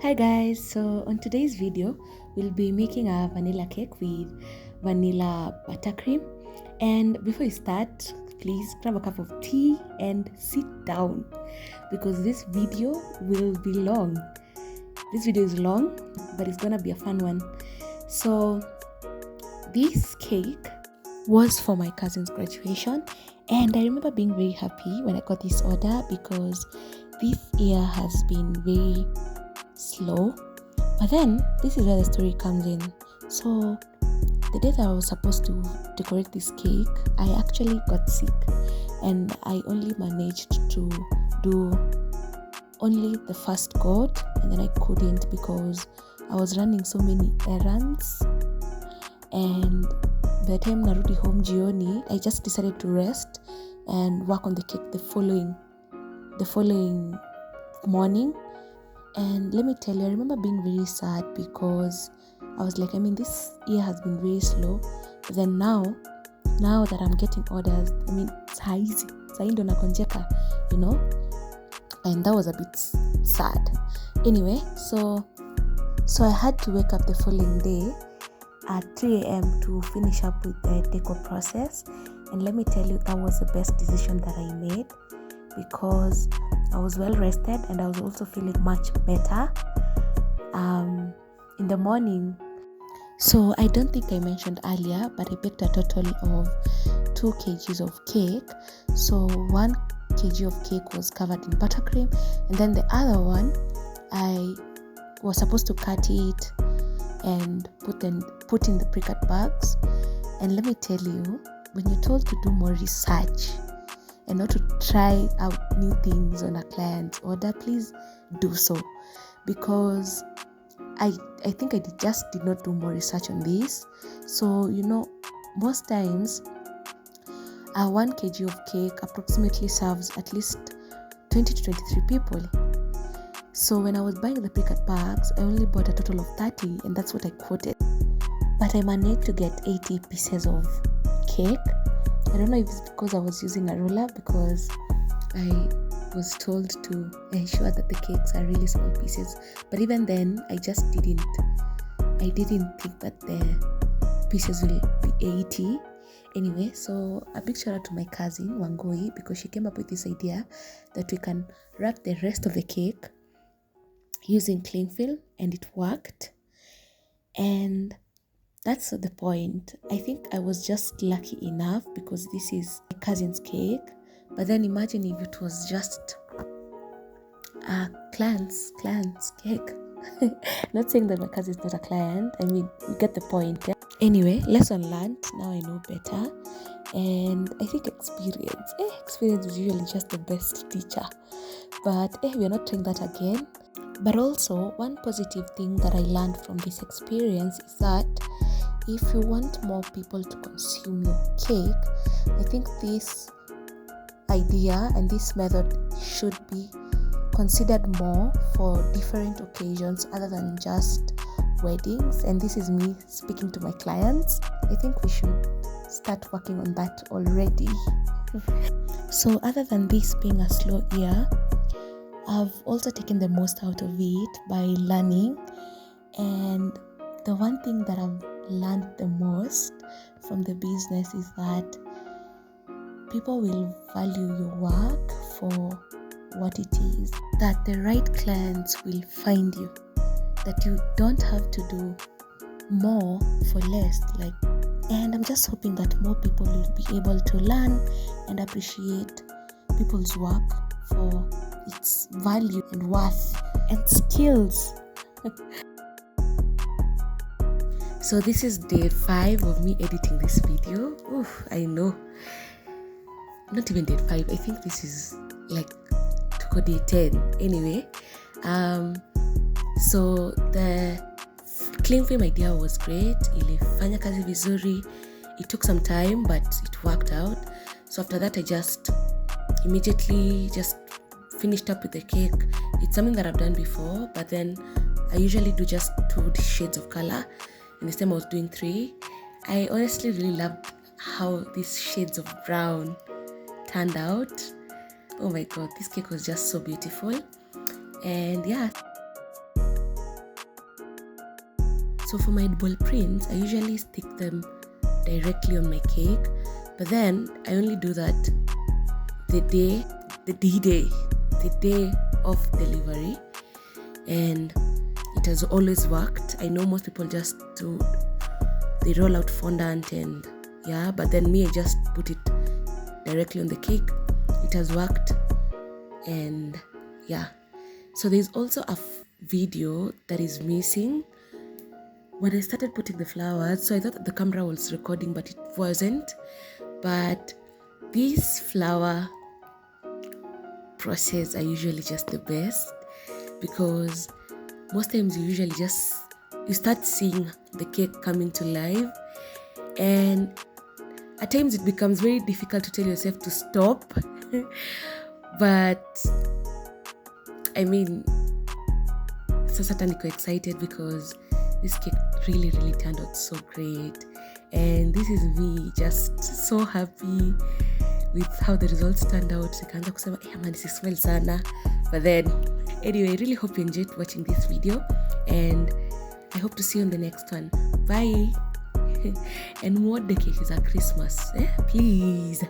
Hi guys, so on today's video we'll be making a vanilla cake with vanilla buttercream. And before you start, please grab a cup of tea and sit down because this video will be long. This video is long, but it's gonna be a fun one. So this cake was for my cousin's graduation, and I remember being very happy when I got this order because this year has been very slow. But then this is where the story comes in. So the day that I was supposed to decorate this cake, I actually got sick, and I only managed to do only the first coat, and then I couldn't because I was running so many errands. And by the time narudi home jioni, I just decided to rest and work on the cake the following morning. And let me tell you, I remember being very sad because I was like, this year has been very slow. But then now that I'm getting orders, sai ndo nakonjeka, and that was a bit sad. Anyway, so I had to wake up the following day at 3 a.m. to finish up with the decor process. And let me tell you, that was the best decision that I made because I was well rested and I was also feeling much better in the morning. So I don't think I mentioned earlier, but I baked a total of 2 kgs of cake. So 1 kg of cake was covered in buttercream, and then the other one I was supposed to cut it and put in the pre-cut bags. And let me tell you, when you're told to do more research and not to try out new things on a client's order, please do so, because I think I just did not do more research on this. So most times 1 kg of cake approximately serves at least 20 to 23 people. So when I was buying the pre-cut bags, I only bought a total of 30, and that's what I quoted. But I managed to get 80 pieces of cake. I don't know if it's because I was using a ruler, because I was told to ensure that the cakes are really small pieces. But even then, I didn't think that the pieces will be 80. Anyway, so a big shout out to my cousin Wangoi, because she came up with this idea that we can wrap the rest of the cake using cling film, and it worked. And that's not the point. I think I was just lucky enough because this is my cousin's cake. But then imagine if it was just a client's cake. Not saying that my cousin's not a client. You get the point. Yeah? Anyway, lesson learned. Now I know better. And I think experience is usually just the best teacher. But we're not trying that again. But also, one positive thing that I learned from this experience is that if you want more people to consume your cake, I think this idea and this method should be considered more for different occasions other than just weddings. And this is me speaking to my clients. I think we should start working on that already. So other than this being a slow year, I've also taken the most out of it by learning. And the one thing that I've learned the most from the business is that people will value your work for what it is, that the right clients will find you, that you don't have to do more for less. And I'm just hoping that more people will be able to learn and appreciate people's work for its value and worth and skills. So this is day 5 of me editing this video. Oof, I know. Not even day 5. I think this is to go day 10. Anyway, so the cling film idea was great. Ilifanya kazi vizuri. It took some time, but it worked out. So after that, I just immediately finished up with the cake. It's something that I've done before, but then I usually do just 2 shades of color, and this time I was doing 3. I honestly really loved how these shades of brown turned out. Oh my god, this cake was just so beautiful. And yeah, So for my edible prints, I usually stick them directly on my cake, but then I only do that the day of delivery, and it has always worked. I know most people they roll out fondant and but then me, I just put it directly on the cake. It has worked, and so there's also a video that is missing when I started putting the flowers. So I thought that the camera was recording, but it wasn't. But these flower process are usually just the best, because most times you start seeing the cake coming to life, and at times it becomes very difficult to tell yourself to stop. But I mean, sasa niko excited because this cake really turned out so great, and this is me just so happy with how the results turned out. Nikaanza kusema nisismell sana, but then anyway, I really hope you enjoyed watching this video, and I hope to see you on the next one. Bye. And more decades are Christmas, please.